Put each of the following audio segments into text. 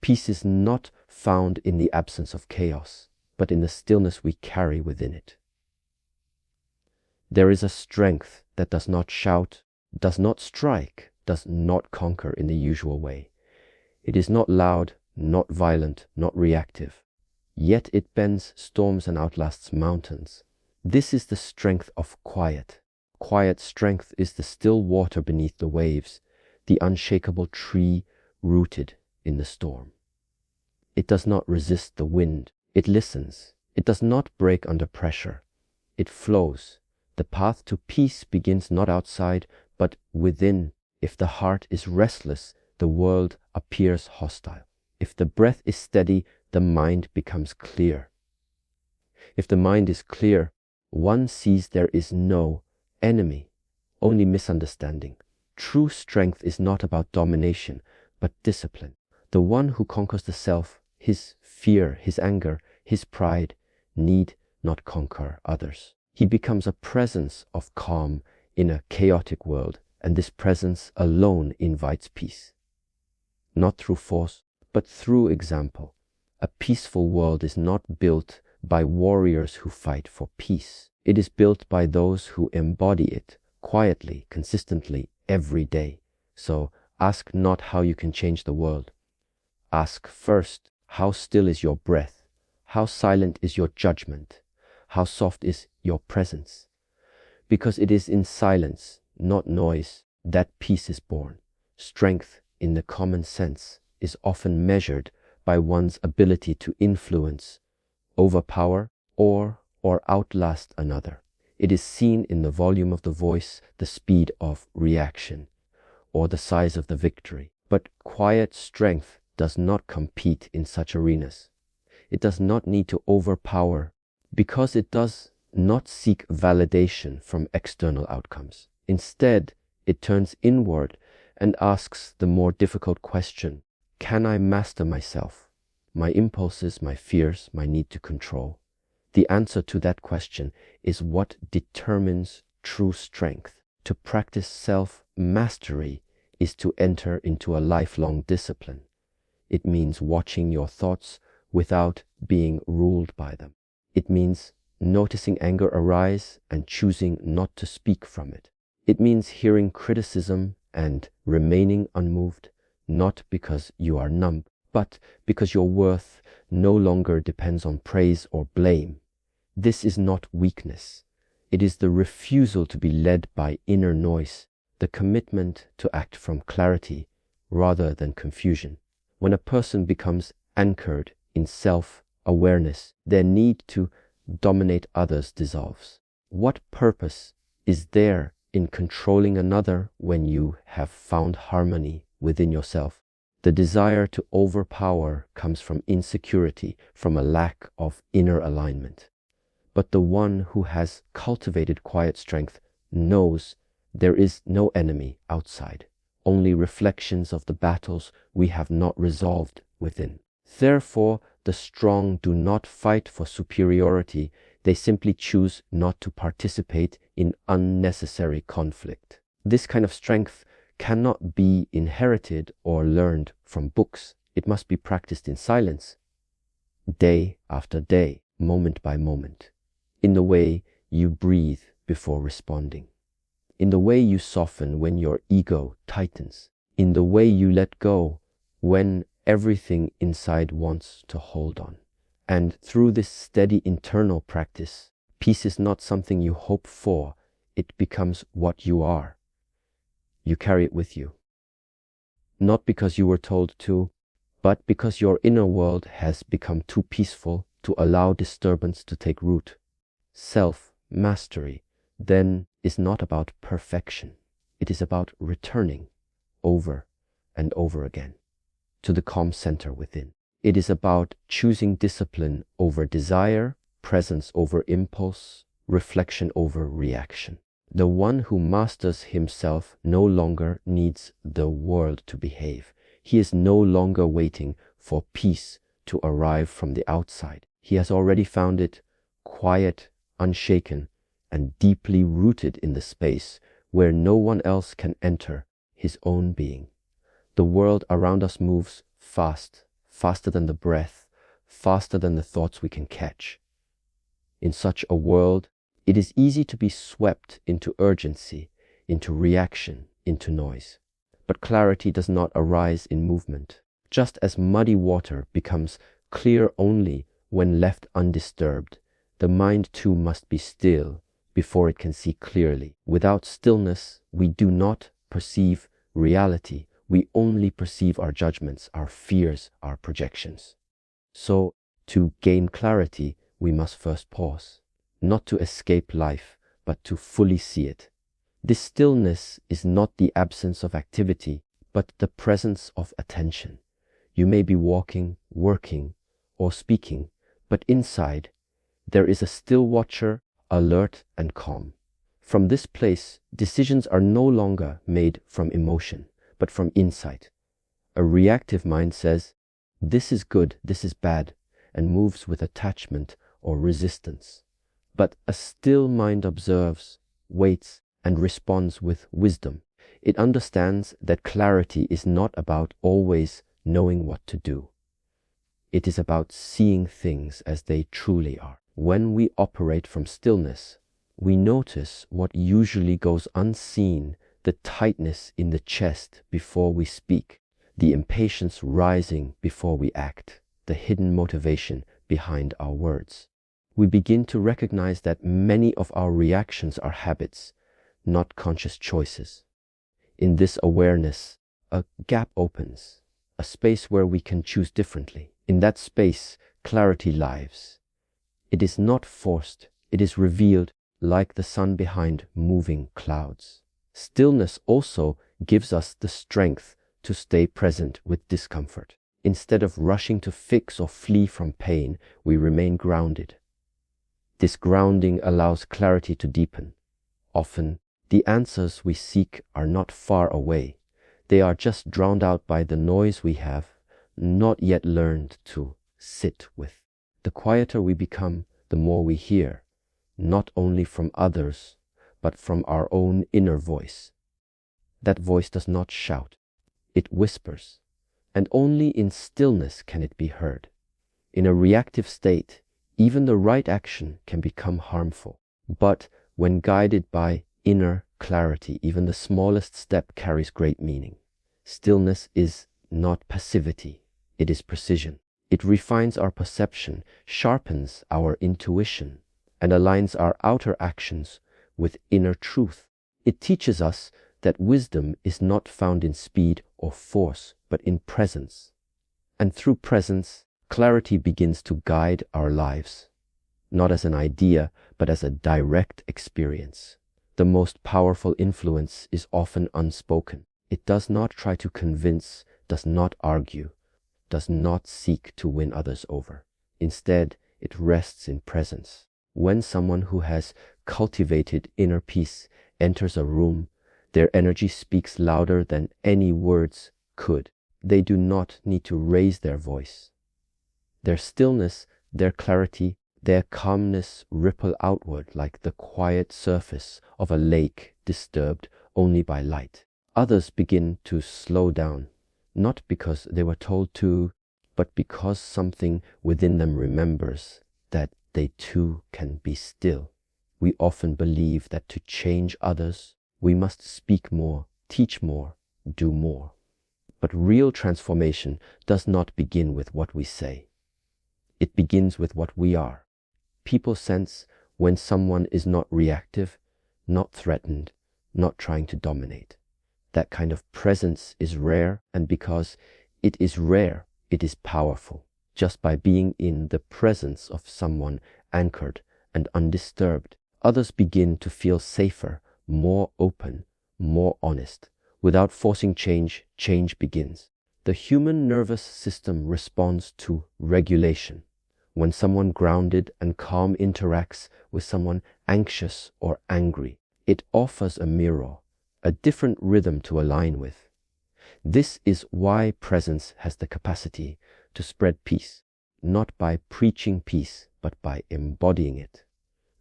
Peace is not found in the absence of chaos, but in the stillness we carry within it. There is a strength that does not shout, does not strike, does not conquer in the usual way. It is not loud, not violent, not reactive. Yet it bends storms and outlasts mountains. This is the strength of quiet. Quiet strength is the still water beneath the waves, the unshakable tree rooted in the storm. It does not resist the wind. It listens. It does not break under pressure. It flows. The path to peace begins not outside, but within. If the heart is restless, the world appears hostile. If the breath is steady, the mind becomes clear. If the mind is clear, one sees there is no enemy, only misunderstanding. True strength is not about domination, but discipline. The one who conquers the self, his fear, his anger, his pride, need not conquer others. He becomes a presence of calm in a chaotic world, and this presence alone invites peace. Not through force, but through example. A peaceful world is not built by warriors who fight for peace. It is built by those who embody it quietly, consistently, every day. So ask not how you can change the world. Ask first, how still is your breath? How silent is your judgment? How soft is your presence? Because it is in silence, not noise, that peace is born. Strength in the common sense is often measured by one's ability to influence, overpower, or outlast another. It is seen in the volume of the voice, the speed of reaction, or the size of the victory. But quiet strength does not compete in such arenas. It does not need to overpower because it does not seek validation from external outcomes. Instead, it turns inward and asks the more difficult question, can I master myself, my impulses, my fears, my need to control? The answer to that question is what determines true strength. To practice self-mastery is to enter into a lifelong discipline. It means watching your thoughts without being ruled by them. It means noticing anger arise and choosing not to speak from it. It means hearing criticism and remaining unmoved, not because you are numb, but because your worth no longer depends on praise or blame. This is not weakness. It is the refusal to be led by inner noise, the commitment to act from clarity rather than confusion. When a person becomes anchored in self-awareness, their need to dominate others dissolves. What purpose is there in controlling another when you have found harmony within yourself? The desire to overpower comes from insecurity, from a lack of inner alignment. But the one who has cultivated quiet strength knows there is no enemy outside, only reflections of the battles we have not resolved within. Therefore, the strong do not fight for superiority, they simply choose not to participate in unnecessary conflict. This kind of strength cannot be inherited or learned from books. It must be practiced in silence, day after day, moment by moment, in the way you breathe before responding, in the way you soften when your ego tightens, in the way you let go when everything inside wants to hold on. And through this steady internal practice, peace is not something you hope for, it becomes what you are. You carry it with you. Not because you were told to, but because your inner world has become too peaceful to allow disturbance to take root. Self-mastery, then, is not about perfection. It is about returning over and over again to the calm center within. It is about choosing discipline over desire, presence over impulse, reflection over reaction. The one who masters himself no longer needs the world to behave. He is no longer waiting for peace to arrive from the outside. He has already found it quiet, unshaken, and deeply rooted in the space where no one else can enter his own being. The world around us moves fast, faster than the breath, faster than the thoughts we can catch. In such a world, it is easy to be swept into urgency, into reaction, into noise. But clarity does not arise in movement. Just as muddy water becomes clear only when left undisturbed, the mind too must be still before it can see clearly. Without stillness, we do not perceive reality. We only perceive our judgments, our fears, our projections. So, to gain clarity, we must first pause, not to escape life, but to fully see it. This stillness is not the absence of activity, but the presence of attention. You may be walking, working, or speaking, but inside, there is a still watcher, alert and calm. From this place, decisions are no longer made from emotion, but from insight. A reactive mind says, this is good, this is bad, and moves with attachment or resistance. But a still mind observes, waits, and responds with wisdom. It understands that clarity is not about always knowing what to do. It is about seeing things as they truly are. When we operate from stillness, we notice what usually goes unseen, the tightness in the chest before we speak, the impatience rising before we act, the hidden motivation behind our words. We begin to recognize that many of our reactions are habits, not conscious choices. In this awareness, a gap opens, a space where we can choose differently. In that space, clarity lives. It is not forced, it is revealed like the sun behind moving clouds. Stillness also gives us the strength to stay present with discomfort. Instead of rushing to fix or flee from pain, we remain grounded. This grounding allows clarity to deepen. Often, the answers we seek are not far away. They are just drowned out by the noise we have not yet learned to sit with. The quieter we become, the more we hear, not only from others, but from our own inner voice. That voice does not shout, it whispers, and only in stillness can it be heard. In a reactive state, even the right action can become harmful. But when guided by inner clarity, even the smallest step carries great meaning. Stillness is not passivity, it is precision. It refines our perception, sharpens our intuition, and aligns our outer actions with inner truth. It teaches us that wisdom is not found in speed or force, but in presence. And through presence, clarity begins to guide our lives, not as an idea, but as a direct experience. The most powerful influence is often unspoken. It does not try to convince, does not argue, does not seek to win others over. Instead, it rests in presence. When someone who has cultivated inner peace enters a room, their energy speaks louder than any words could. They do not need to raise their voice. Their stillness, their clarity, their calmness ripple outward like the quiet surface of a lake disturbed only by light. Others begin to slow down, not because they were told to, but because something within them remembers that they too can be still. We often believe that to change others, we must speak more, teach more, do more. But real transformation does not begin with what we say. It begins with what we are. People sense when someone is not reactive, not threatened, not trying to dominate. That kind of presence is rare, and because it is rare, it is powerful. Just by being in the presence of someone anchored and undisturbed, others begin to feel safer, more open, more honest. Without forcing change, change begins. The human nervous system responds to regulation. When someone grounded and calm interacts with someone anxious or angry, it offers a mirror, a different rhythm to align with. This is why presence has the capacity to spread peace, not by preaching peace, but by embodying it.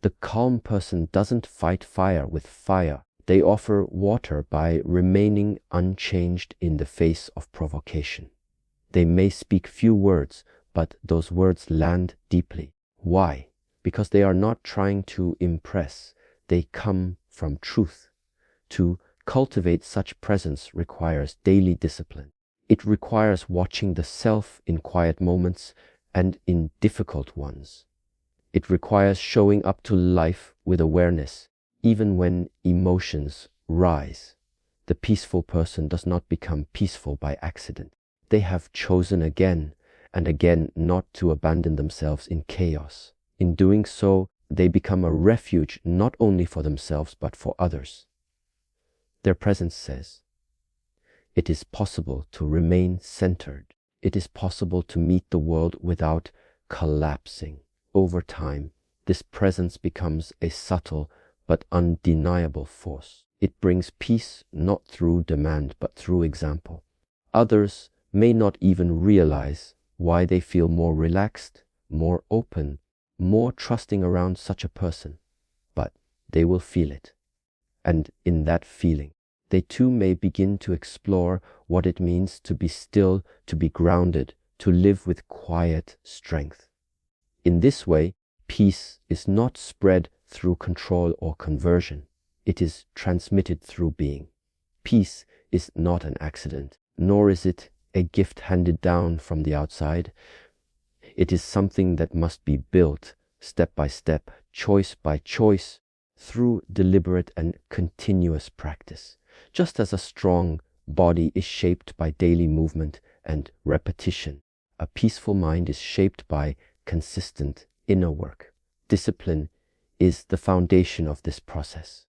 The calm person doesn't fight fire with fire. They offer water by remaining unchanged in the face of provocation. They may speak few words, but those words land deeply. Why? Because they are not trying to impress. They come from truth. To cultivate such presence requires daily discipline. It requires watching the self in quiet moments and in difficult ones. It requires showing up to life with awareness, even when emotions rise. The peaceful person does not become peaceful by accident. They have chosen again and again not to abandon themselves in chaos. In doing so, they become a refuge not only for themselves but for others. Their presence says, it is possible to remain centered. It is possible to meet the world without collapsing. Over time, this presence becomes a subtle but undeniable force. It brings peace not through demand but through example. Others may not even realize why they feel more relaxed, more open, more trusting around such a person, but they will feel it. And in that feeling, they too may begin to explore what it means to be still, to be grounded, to live with quiet strength. In this way, peace is not spread through control or conversion. It is transmitted through being. Peace is not an accident, nor is it a gift handed down from the outside. It is something that must be built step by step, choice by choice, through deliberate and continuous practice. Just as a strong body is shaped by daily movement and repetition, a peaceful mind is shaped by consistent inner work. Discipline is the foundation of this process,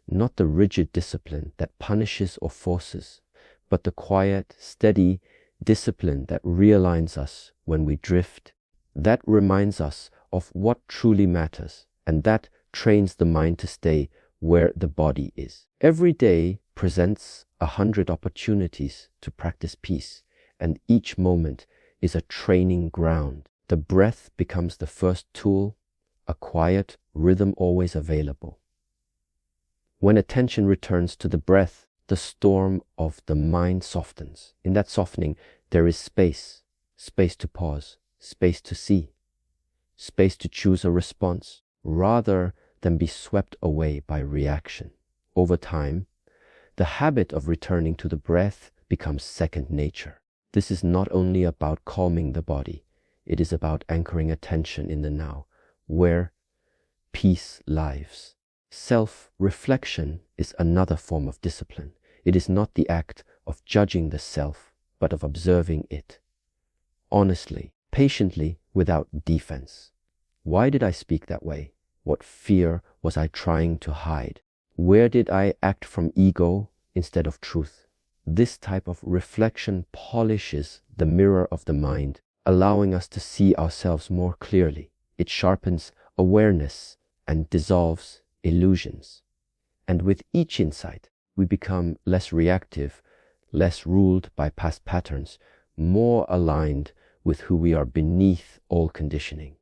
not the rigid discipline that punishes or forces, but the quiet, steady discipline that realigns us when we drift, that reminds us of what truly matters, and that trains the mind to stay where the body is. Every day presents 100 opportunities to practice peace, and each moment is a training ground. The breath becomes the first tool, a quiet rhythm always available. When attention returns to the breath, the storm of the mind softens. In that softening, there is space, space to pause, space to see, space to choose a response, rather than be swept away by reaction. Over time, the habit of returning to the breath becomes second nature. This is not only about calming the body, it is about anchoring attention in the now, where peace lives. Self-reflection is another form of discipline. It is not the act of judging the self, but of observing it. Honestly, patiently, without defense. Why did I speak that way? What fear was I trying to hide? Where did I act from ego instead of truth? This type of reflection polishes the mirror of the mind, allowing us to see ourselves more clearly. It sharpens awareness and dissolves illusions. And with each insight, we become less reactive, less ruled by past patterns, more aligned with who we are beneath all conditioning.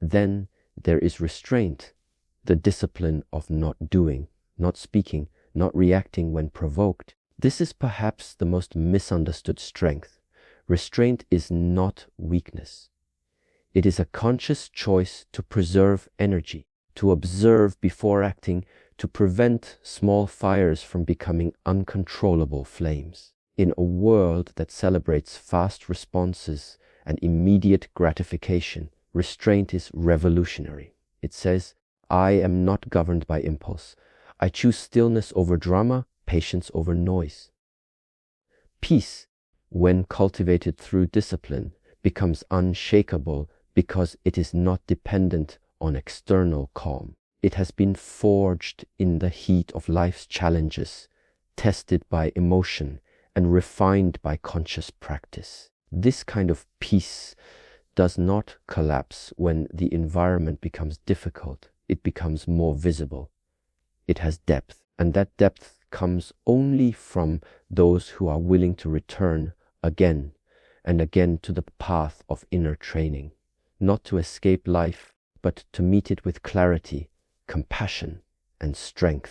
Then there is restraint, the discipline of not doing, not speaking, not reacting when provoked. This is perhaps the most misunderstood strength. Restraint is not weakness. It is a conscious choice to preserve energy, to observe before acting, to prevent small fires from becoming uncontrollable flames. In a world that celebrates fast responses and immediate gratification, restraint is revolutionary. It says, I am not governed by impulse. I choose stillness over drama, patience over noise. Peace, when cultivated through discipline, becomes unshakable because it is not dependent on external calm. It has been forged in the heat of life's challenges, tested by emotion, and refined by conscious practice. This kind of peace does not collapse when the environment becomes difficult. It becomes more visible. It has depth, and that depth comes only from those who are willing to return again and again to the path of inner training, not to escape life, but to meet it with clarity, compassion, and strength.